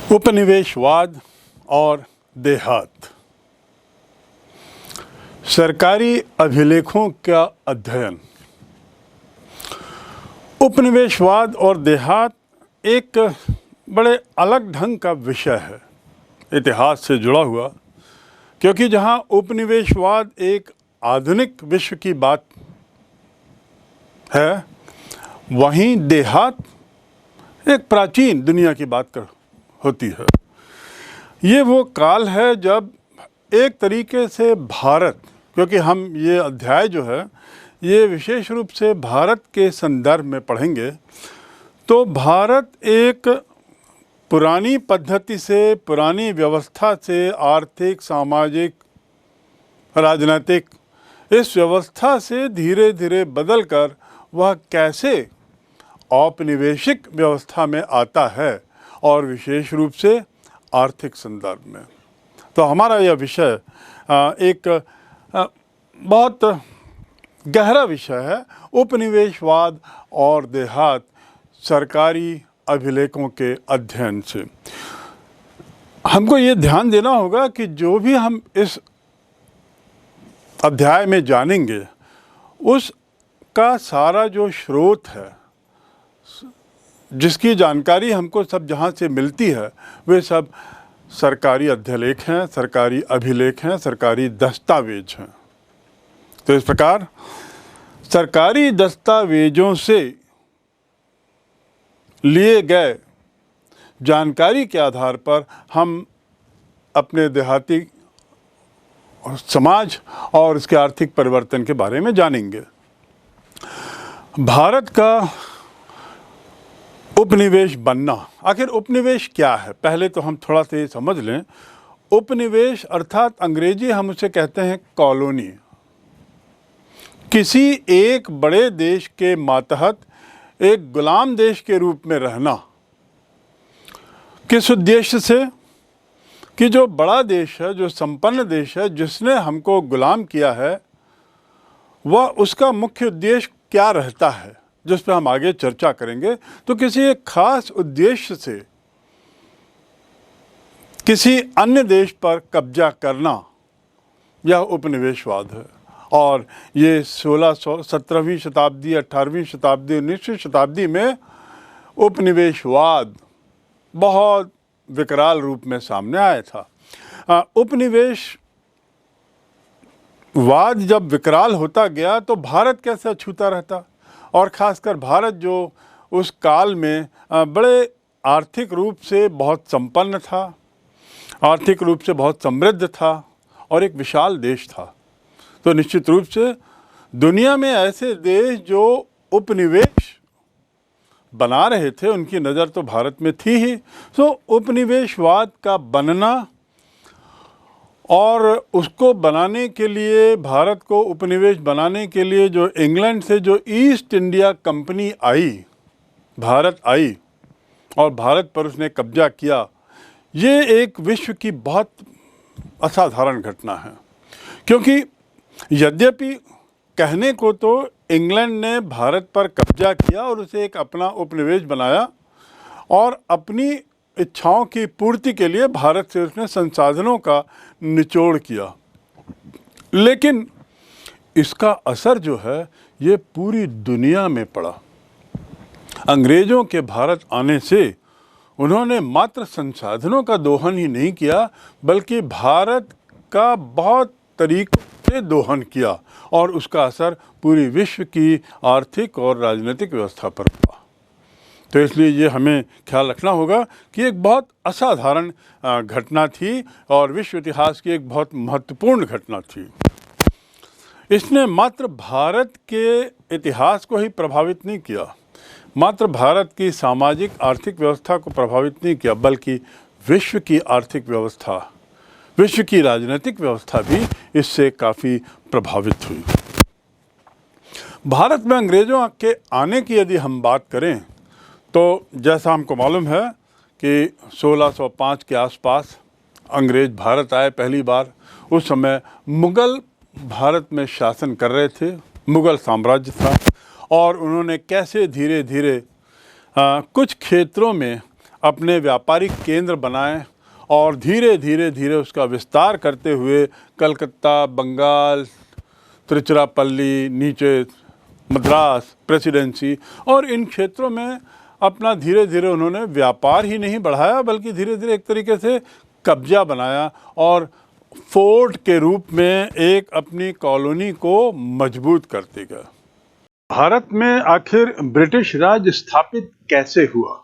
उपनिवेशवाद और देहात। सरकारी अभिलेखों का अध्ययन। उपनिवेशवाद और देहात एक बड़े अलग ढंग का विषय है इतिहास से जुड़ा हुआ, क्योंकि जहां उपनिवेशवाद एक आधुनिक विश्व की बात है, वहीं देहात एक प्राचीन दुनिया की बात होती है। ये वो काल है जब एक तरीके से भारत, क्योंकि हम ये अध्याय जो है ये विशेष रूप से भारत के संदर्भ में पढ़ेंगे, तो भारत एक पुरानी पद्धति से, पुरानी व्यवस्था से, आर्थिक, सामाजिक, राजनीतिक इस व्यवस्था से धीरे धीरे बदलकर वह कैसे औपनिवेशिक व्यवस्था में आता है, और विशेष रूप से आर्थिक संदर्भ में। तो हमारा यह विषय एक बहुत गहरा विषय है, उपनिवेशवाद और देहात सरकारी अभिलेखों के अध्ययन से। हमको ये ध्यान देना होगा कि जो भी हम इस अध्याय में जानेंगे उसका सारा जो स्रोत है, जिसकी जानकारी हमको सब जहाँ से मिलती है, वे सब सरकारी अध्ययन हैं, सरकारी अभिलेख हैं, सरकारी दस्तावेज हैं। तो इस प्रकार सरकारी दस्तावेजों से लिए गए जानकारी के आधार पर हम अपने देहाती समाज और उसके आर्थिक परिवर्तन के बारे में जानेंगे। भारत का उपनिवेश बनना, आखिर उपनिवेश क्या है, पहले तो हम थोड़ा सा ये समझ लें। उपनिवेश अर्थात अंग्रेजी हम उसे कहते हैं कॉलोनी। किसी एक बड़े देश के मातहत एक गुलाम देश के रूप में रहना, किस उद्देश्य से कि जो बड़ा देश है, जो संपन्न देश है, जिसने हमको गुलाम किया है, वह उसका मुख्य उद्देश्य क्या रहता है, जिस पर हम आगे चर्चा करेंगे। तो किसी एक खास उद्देश्य से किसी अन्य देश पर कब्जा करना, यह उपनिवेशवाद है। और ये 17वीं शताब्दी, 18वीं शताब्दी, 19वीं शताब्दी में उपनिवेशवाद बहुत विकराल रूप में सामने आया था। उपनिवेशवाद जब विकराल होता गया तो भारत कैसे अछूता रहता, और ख़ासकर भारत जो उस काल में बड़े आर्थिक रूप से बहुत संपन्न था, आर्थिक रूप से बहुत समृद्ध था और एक विशाल देश था। तो निश्चित रूप से दुनिया में ऐसे देश जो उपनिवेश बना रहे थे, उनकी नज़र तो भारत में थी ही। तो उपनिवेशवाद का बनना और उसको बनाने के लिए, भारत को उपनिवेश बनाने के लिए जो इंग्लैंड से जो ईस्ट इंडिया कंपनी आई, भारत आई और भारत पर उसने कब्जा किया, ये एक विश्व की बहुत असाधारण घटना है। क्योंकि यद्यपि कहने को तो इंग्लैंड ने भारत पर कब्जा किया और उसे एक अपना उपनिवेश बनाया, और अपनी इच्छाओं की पूर्ति के लिए भारत से उसने संसाधनों का निचोड़ किया, लेकिन इसका असर जो है ये पूरी दुनिया में पड़ा। अंग्रेज़ों के भारत आने से उन्होंने मात्र संसाधनों का दोहन ही नहीं किया, बल्कि भारत का बहुत तरीकों से दोहन किया, और उसका असर पूरी विश्व की आर्थिक और राजनीतिक व्यवस्था पर हुआ। तो इसलिए ये हमें ख्याल रखना होगा कि एक बहुत असाधारण घटना थी और विश्व इतिहास की एक बहुत महत्वपूर्ण घटना थी। इसने मात्र भारत के इतिहास को ही प्रभावित नहीं किया, मात्र भारत की सामाजिक आर्थिक व्यवस्था को प्रभावित नहीं किया, बल्कि विश्व की आर्थिक व्यवस्था, विश्व की राजनीतिक व्यवस्था भी इससे काफ़ी प्रभावित हुई। भारत में अंग्रेज़ों के आने की यदि हम बात करें तो जैसा हमको मालूम है कि 1605 के आसपास अंग्रेज़ भारत आए पहली बार। उस समय मुग़ल भारत में शासन कर रहे थे, मुग़ल साम्राज्य था, और उन्होंने कैसे धीरे धीरे कुछ क्षेत्रों में अपने व्यापारिक केंद्र बनाए और धीरे धीरे उसका विस्तार करते हुए कलकत्ता, बंगाल, तिरुचिरापल्ली, नीचे मद्रास प्रेसिडेंसी और इन क्षेत्रों में अपना धीरे धीरे उन्होंने व्यापार ही नहीं बढ़ाया बल्कि धीरे धीरे एक तरीके से कब्जा बनाया और फोर्ट के रूप में एक अपनी कॉलोनी को मजबूत करते गए। भारत में आखिर ब्रिटिश राज स्थापित कैसे हुआ,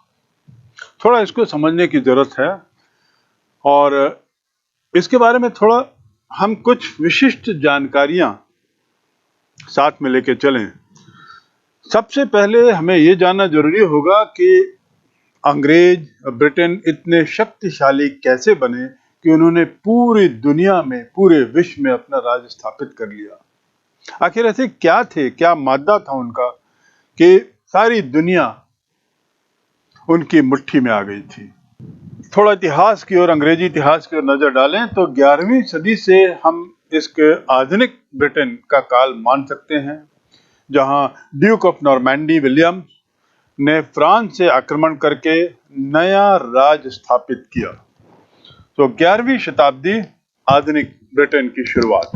थोड़ा इसको समझने की जरूरत है और इसके बारे में थोड़ा हम कुछ विशिष्ट जानकारियां साथ में लेके चलें। सबसे पहले हमें ये जानना जरूरी होगा कि अंग्रेज ब्रिटेन इतने शक्तिशाली कैसे बने कि उन्होंने पूरी दुनिया में, पूरे विश्व में अपना राज स्थापित कर लिया। आखिर ऐसे क्या थे, क्या मादा था उनका कि सारी दुनिया उनकी मुट्ठी में आ गई थी। थोड़ा इतिहास की ओर, अंग्रेजी इतिहास की ओर नजर डालें तो 11वीं सदी से हम इसके आधुनिक ब्रिटेन का काल मान सकते हैं, जहां ड्यूक ऑफ नॉर्मैंडी विलियम ने फ्रांस से आक्रमण करके नया राज स्थापित किया। तो 11वीं शताब्दी आधुनिक ब्रिटेन की शुरुआत।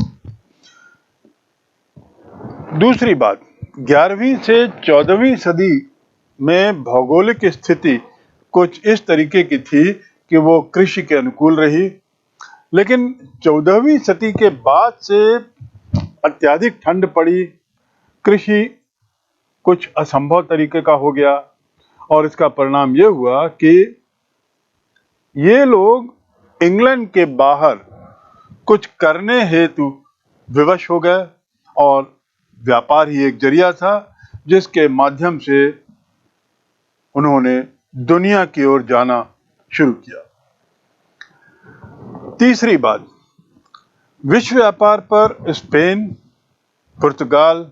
दूसरी बात, 11वीं से 14वीं सदी में भौगोलिक स्थिति कुछ इस तरीके की थी कि वो कृषि के अनुकूल रही, लेकिन 14वीं सदी के बाद से अत्यधिक ठंड पड़ी, कृषि कुछ असंभव तरीके का हो गया और इसका परिणाम यह हुआ कि ये लोग इंग्लैंड के बाहर कुछ करने हेतु विवश हो गए और व्यापार ही एक जरिया था जिसके माध्यम से उन्होंने दुनिया की ओर जाना शुरू किया। तीसरी बात, विश्व व्यापार पर स्पेन, पुर्तगाल,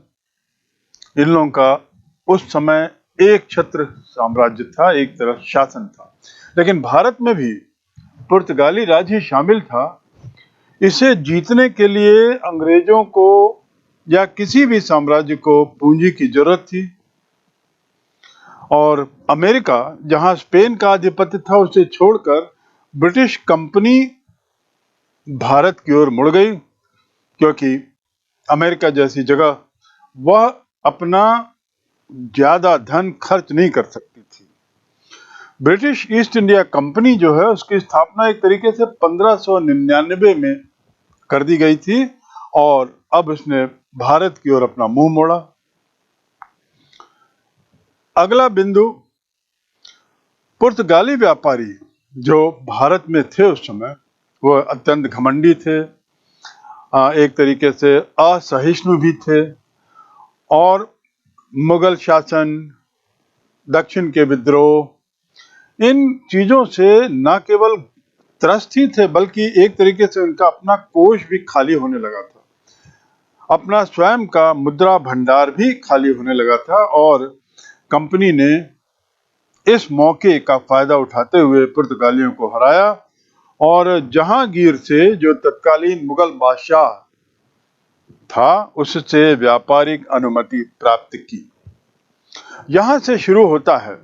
इन लोगों का उस समय एक छत्र साम्राज्य था, एक तरफ शासन था, लेकिन भारत में भी पुर्तगाली राज ही शामिल था। इसे जीतने के लिए अंग्रेजों को या किसी भी साम्राज्य को पूंजी की जरूरत थी और अमेरिका, जहां स्पेन का आधिपत्य था, उसे छोड़कर ब्रिटिश कंपनी भारत की ओर मुड़ गई, क्योंकि अमेरिका जैसी जगह वह अपना ज्यादा धन खर्च नहीं कर सकती थी। ब्रिटिश ईस्ट इंडिया कंपनी जो है उसकी स्थापना एक तरीके से 1599 में कर दी गई थी और अब उसने भारत की ओर अपना मुंह मोड़ा। अगला बिंदु, पुर्तगाली व्यापारी जो भारत में थे उस समय वो अत्यंत घमंडी थे, एक तरीके से असहिष्णु भी थे और मुगल शासन, दक्षिण के विद्रोह, इन चीजों से न केवल त्रस्त ही थे बल्कि एक तरीके से उनका अपना कोष भी खाली होने लगा था, अपना स्वयं का मुद्रा भंडार भी खाली होने लगा था और कंपनी ने इस मौके का फायदा उठाते हुए पुर्तगालियों को हराया और जहांगीर से, जो तत्कालीन मुगल बादशाह था, उससे व्यापारिक अनुमति प्राप्त की। यहां से शुरू होता है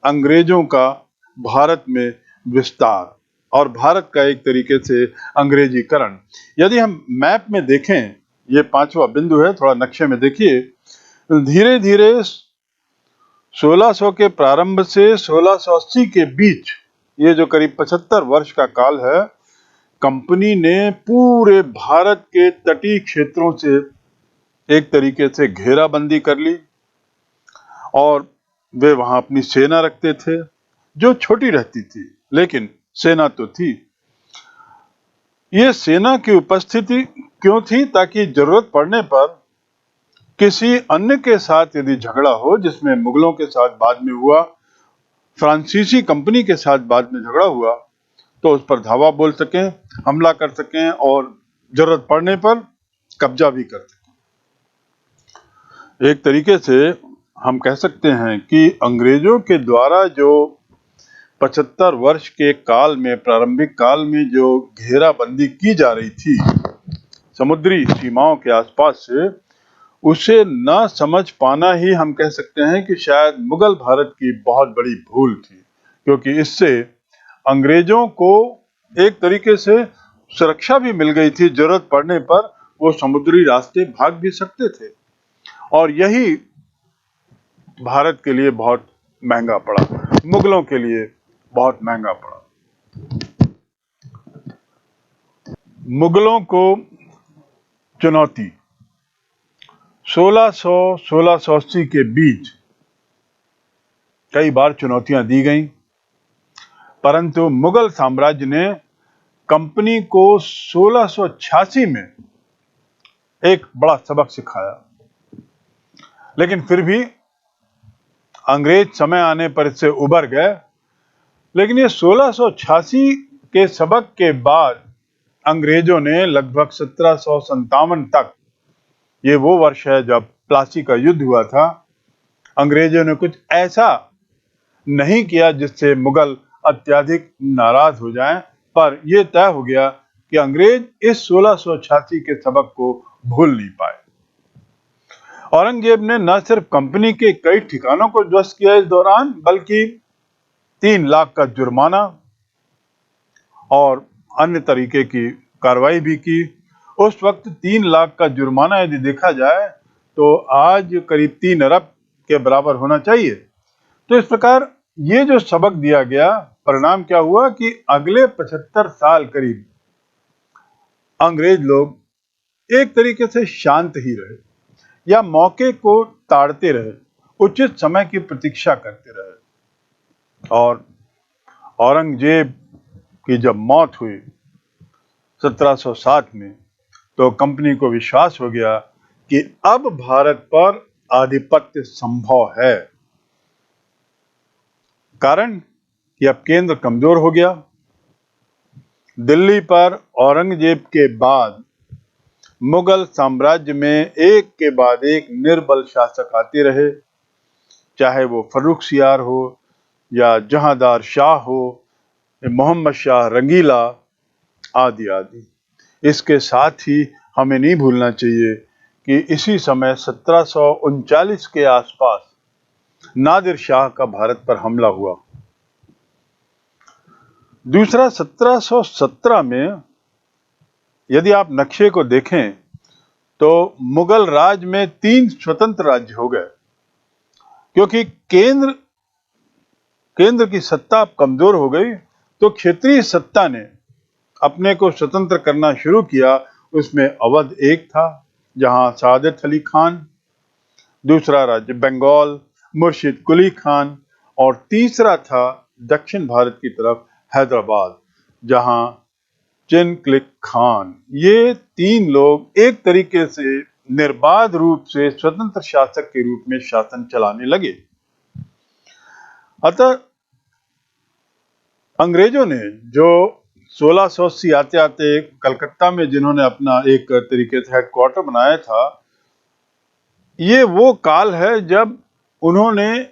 अंग्रेजों का भारत में विस्तार और भारत का एक तरीके से अंग्रेजीकरण। यदि हम मैप में देखें, ये 5वां बिंदु है, थोड़ा नक्शे में देखिए, धीरे धीरे 1600 के प्रारंभ से 1680 के बीच, ये जो करीब 75 वर्ष का काल है, कंपनी ने पूरे भारत के तटीय क्षेत्रों से एक तरीके से घेराबंदी कर ली और वे वहां अपनी सेना रखते थे जो छोटी रहती थी, लेकिन सेना तो थी। ये सेना की उपस्थिति क्यों थी? ताकि जरूरत पड़ने पर किसी अन्य के साथ यदि झगड़ा हो, जिसमें मुगलों के साथ बाद में हुआ, फ्रांसीसी कंपनी के साथ बाद में झगड़ा हुआ, तो उस पर धावा बोल सकें, हमला कर सकें और जरूरत पड़ने पर कब्जा भी कर सकें। एक तरीके से हम कह सकते हैं कि अंग्रेजों के द्वारा जो 75 वर्ष के काल में, प्रारंभिक काल में जो घेराबंदी की जा रही थी समुद्री सीमाओं के आसपास से, उसे न समझ पाना ही हम कह सकते हैं कि शायद मुगल भारत की बहुत बड़ी भूल थी, क्योंकि इससे अंग्रेजों को एक तरीके से सुरक्षा भी मिल गई थी। जरूरत पड़ने पर वो समुद्री रास्ते भाग भी सकते थे, और यही भारत के लिए बहुत महंगा पड़ा, मुगलों के लिए बहुत महंगा पड़ा। मुगलों को चुनौती 1600-1680 के बीच कई बार चुनौतियां दी गईं, परंतु मुगल साम्राज्य ने कंपनी को 1686 में एक बड़ा सबक सिखाया। लेकिन फिर भी अंग्रेज समय आने पर इससे उबर गए। लेकिन ये 1686 के सबक के बाद अंग्रेजों ने लगभग 1757 तक, ये वो वर्ष है जब प्लासी का युद्ध हुआ था, अंग्रेजों ने कुछ ऐसा नहीं किया जिससे मुगल अत्यधिक नाराज हो जाएं, पर यह तय हो गया कि अंग्रेज इस 1686 के सबक को भूल नहीं पाए। औरंगजेब ने न सिर्फ कंपनी के कई ठिकानों को ध्वस्त किया इस दौरान, बल्कि 3 लाख का जुर्माना और अन्य तरीके की कार्रवाई भी की। उस वक्त 3 लाख का जुर्माना यदि देखा जाए तो आज करीब 3 अरब के बराबर होना चाहिए। तो इस प्रकार ये जो सबक दिया गया, परिणाम क्या हुआ कि अगले 75 साल करीब अंग्रेज लोग एक तरीके से शांत ही रहे, या मौके को ताड़ते रहे, उचित समय की प्रतीक्षा करते रहे। और औरंगजेब की जब मौत हुई 1760 में, तो कंपनी को विश्वास हो गया कि अब भारत पर आधिपत्य संभव है। कारण कि अब केंद्र कमजोर हो गया। दिल्ली पर औरंगजेब के बाद मुगल साम्राज्य में एक के बाद एक निर्बल शासक आते रहे, चाहे वो फर्रुखसियार हो या जहांदार शाह हो, मोहम्मद शाह रंगीला आदि आदि। इसके साथ ही हमें नहीं भूलना चाहिए कि इसी समय 1739 के आसपास नादिर शाह का भारत पर हमला हुआ। दूसरा, 1717 में यदि आप नक्शे को देखें तो मुगल राज में 3 स्वतंत्र राज्य हो गए, क्योंकि केंद्र की सत्ता कमजोर हो गई, तो क्षेत्रीय सत्ता ने अपने को स्वतंत्र करना शुरू किया। उसमें अवध एक था, जहां सादत अली खान, दूसरा राज्य बंगाल, मुर्शिद कुली खान, और तीसरा था दक्षिण भारत की तरफ हैदराबाद, जहां चिनक्लिक खान। ये 3 लोग एक तरीके से निर्बाध रूप से स्वतंत्र शासक के रूप में शासन चलाने लगे। अतः अंग्रेजों ने जो 1680 आते आते कलकत्ता में जिन्होंने अपना एक तरीके से हेडक्वार्टर बनाया था, ये वो काल है जब उन्होंने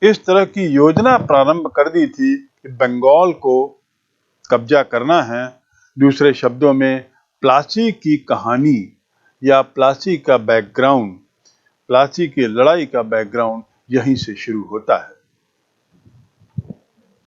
इस तरह की योजना प्रारंभ कर दी थी कि बंगाल को कब्जा करना है। दूसरे शब्दों में, प्लासी की कहानी या प्लासी का बैकग्राउंड, प्लासी की लड़ाई का बैकग्राउंड यहीं से शुरू होता है।